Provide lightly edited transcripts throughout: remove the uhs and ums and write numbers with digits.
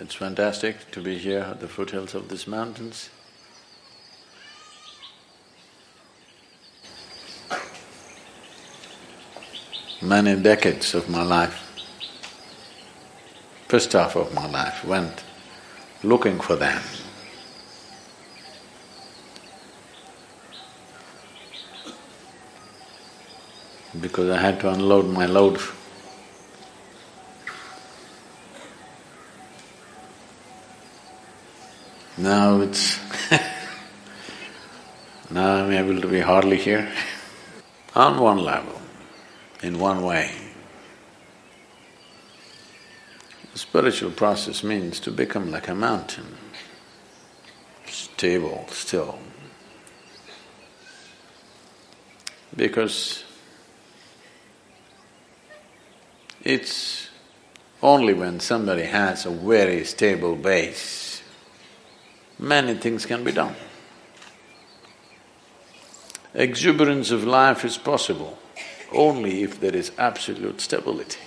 It's fantastic to be here at the foothills of these mountains. Many decades of my life, first half of my life went looking for them. Because I had to unload my load. Now it's now I'm able to be hardly here. On one level, in one way, the spiritual process means to become like a mountain, stable, still. Because it's only when somebody has a very stable base, many things can be done. Exuberance of life is possible only if there is absolute stability.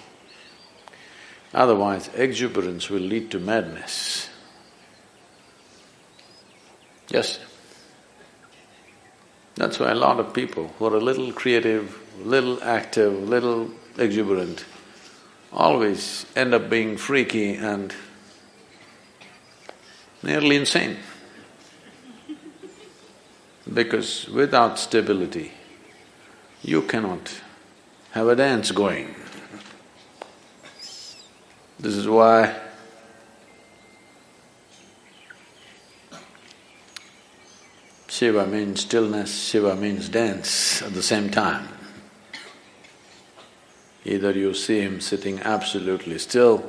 Otherwise, exuberance will lead to madness. Yes. That's why a lot of people who are a little creative, little active, little exuberant, always end up being freaky and nearly insane. Because without stability, you cannot have a dance going. This is why Shiva means stillness, Shiva means dance at the same time. Either you see him sitting absolutely still,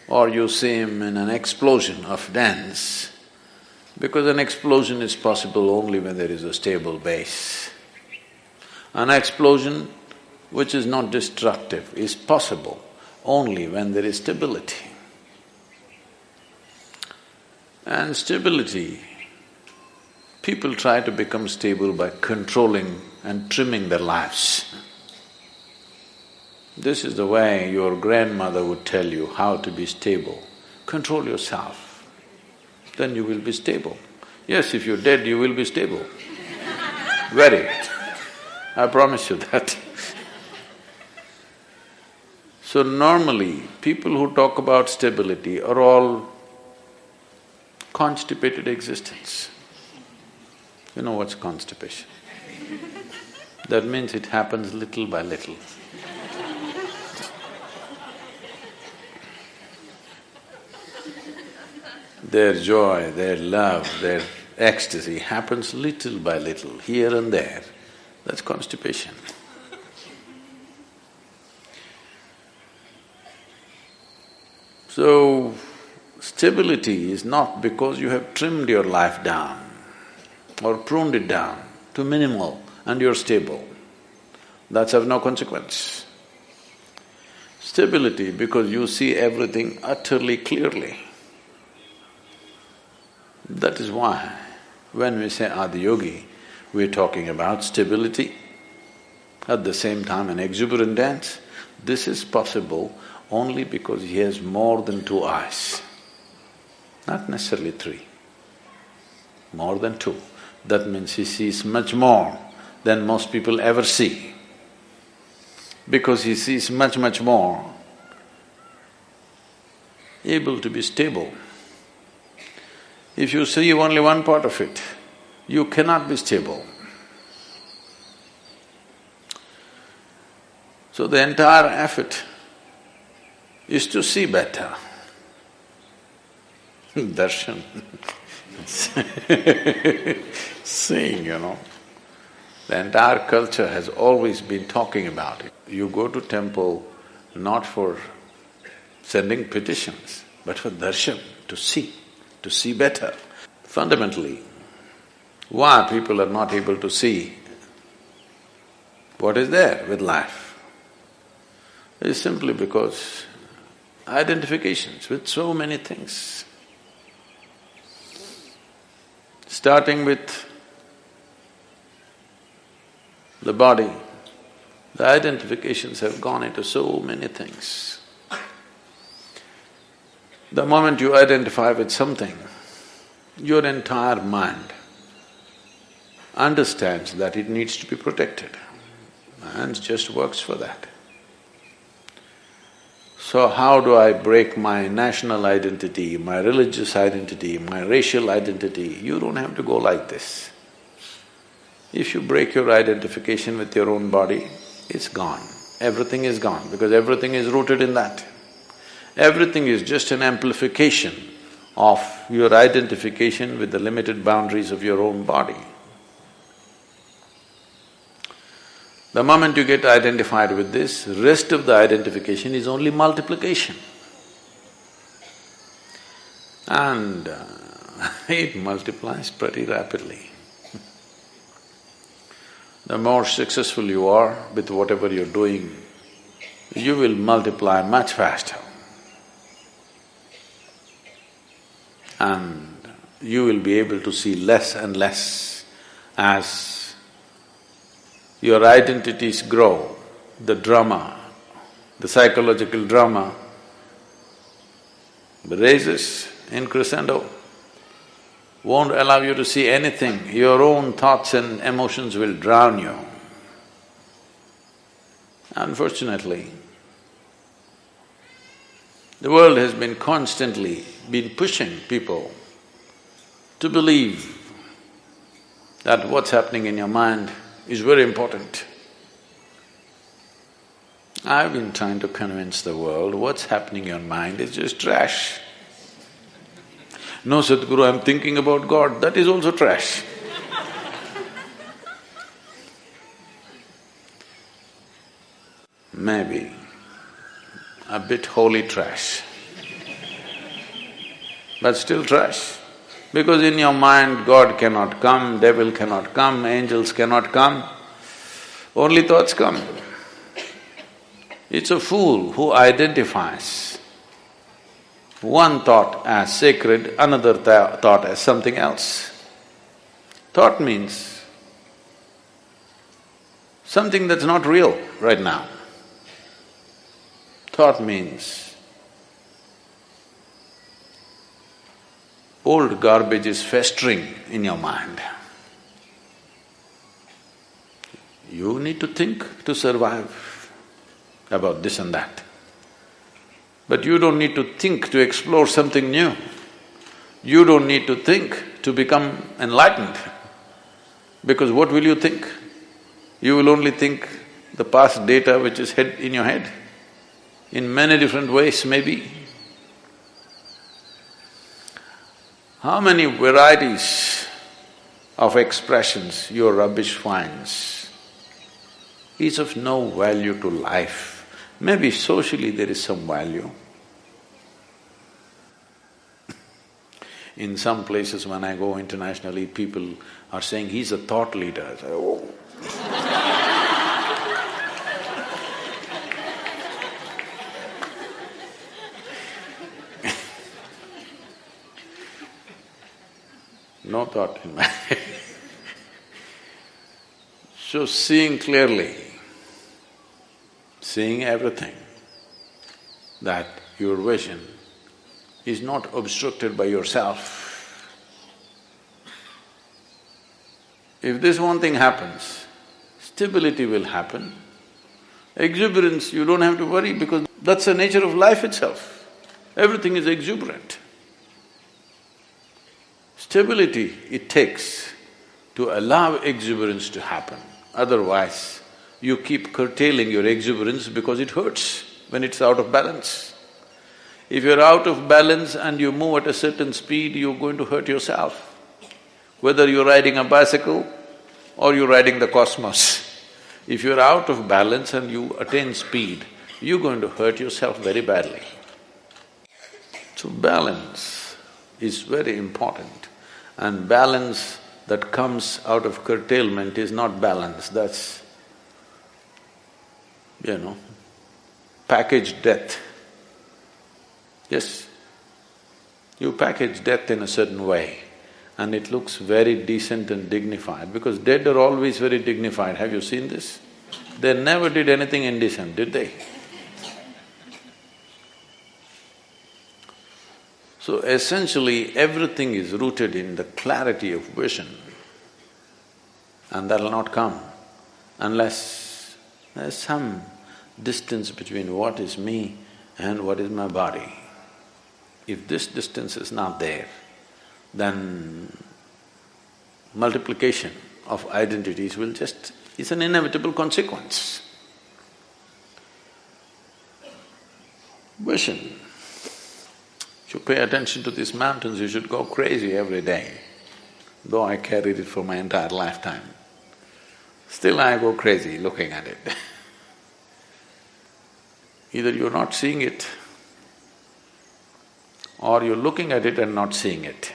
or you see him in an explosion of dance, because an explosion is possible only when there is a stable base. An explosion which is not destructive is possible only when there is stability. And stability, people try to become stable by controlling and trimming their lives. This is the way your grandmother would tell you how to be stable. Control yourself, then you will be stable. Yes, if you're dead, you will be stable. Very. I promise you that. So normally, people who talk about stability are all constipated existence. You know what's constipation? That means it happens little by little. Their joy, their love, their ecstasy happens little by little, here and there. That's constipation. So, stability is not because you have trimmed your life down or pruned it down to minimal and you're stable. That's of no consequence. Stability because you see everything utterly clearly. That is why when we say Adiyogi, we're talking about stability, at the same time an exuberant dance. This is possible only because he has more than two eyes, not necessarily three, more than two. That means he sees much more than most people ever see. Because he sees much, much more, able to be stable. If you see only one part of it, you cannot be stable. So the entire effort is to see better. Darshan seeing, you know. The entire culture has always been talking about it. You go to temple not for sending petitions, but for darshan, to see better. Fundamentally, why people are not able to see what is there with life is simply because identifications with so many things. Starting with the body, the identifications have gone into so many things. The moment you identify with something, your entire mind understands that it needs to be protected and just works for that. So how do I break my national identity, my religious identity, my racial identity? You don't have to go like this. If you break your identification with your own body, it's gone. Everything is gone because everything is rooted in that. Everything is just an amplification of your identification with the limited boundaries of your own body. The moment you get identified with this, rest of the identification is only multiplication. And it multiplies pretty rapidly. The more successful you are with whatever you're doing, you will multiply much faster. And you will be able to see less and less as your identities grow. The drama, the psychological drama raises in crescendo, won't allow you to see anything. Your own thoughts and emotions will drown you. Unfortunately, the world has been constantly pushing people to believe that what's happening in your mind is very important. I've been trying to convince the world what's happening in your mind is just trash. No, Sadhguru, I'm thinking about God, that is also trash. Maybe a bit holy trash, but still trash. Because in your mind, God cannot come, devil cannot come, angels cannot come, only thoughts come. It's a fool who identifies one thought as sacred, another thought as something else. Thought means something that's not real right now. Thought means old garbage is festering in your mind. You need to think to survive about this and that. But you don't need to think to explore something new. You don't need to think to become enlightened. Because what will you think? You will only think the past data which is in your head, in many different ways maybe. How many varieties of expressions your rubbish finds is of no value to life. Maybe socially there is some value. In some places when I go internationally, people are saying, he's a thought leader. I say, oh. No thought in my head. So seeing clearly, seeing everything, that your vision is not obstructed by yourself. If this one thing happens, stability will happen. Exuberance, you don't have to worry because that's the nature of life itself. Everything is exuberant. Stability it takes to allow exuberance to happen. Otherwise, you keep curtailing your exuberance because it hurts when it's out of balance. If you're out of balance and you move at a certain speed, you're going to hurt yourself. Whether you're riding a bicycle or you're riding the cosmos, if you're out of balance and you attain speed, you're going to hurt yourself very badly. So balance is very important, and balance that comes out of curtailment is not balance, that's, packaged death. Yes, you package death in a certain way and it looks very decent and dignified because dead are always very dignified. Have you seen this? They never did anything indecent, did they? So essentially, everything is rooted in the clarity of vision, and that'll not come unless there's some distance between what is me and what is my body. If this distance is not there, then multiplication of identities will just… it's an inevitable consequence. Vision. If you pay attention to these mountains, you should go crazy every day. Though I carried it for my entire lifetime, still I go crazy looking at it. Either you're not seeing it, or you're looking at it and not seeing it.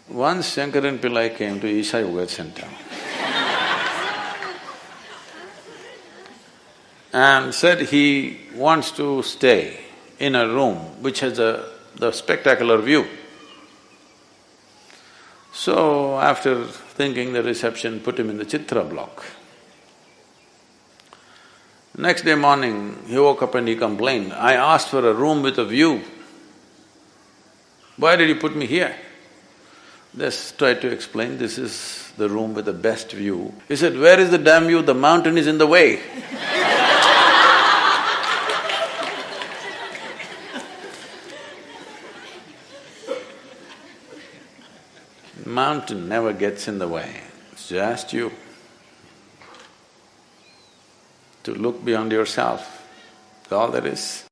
Once Shankaran Pillai came to Isha Yoga Center and said he wants to stay in a room which has the spectacular view. So after thinking, the reception put him in the Chitra block. Next day morning, he woke up and he complained, "I asked for a room with a view. Why did you put me here?" Just tried to explain, this is the room with the best view. He said, "Where is the damn view? The mountain is in the way." Mountain never gets in the way, it's just you. To look beyond yourself, that's all there is.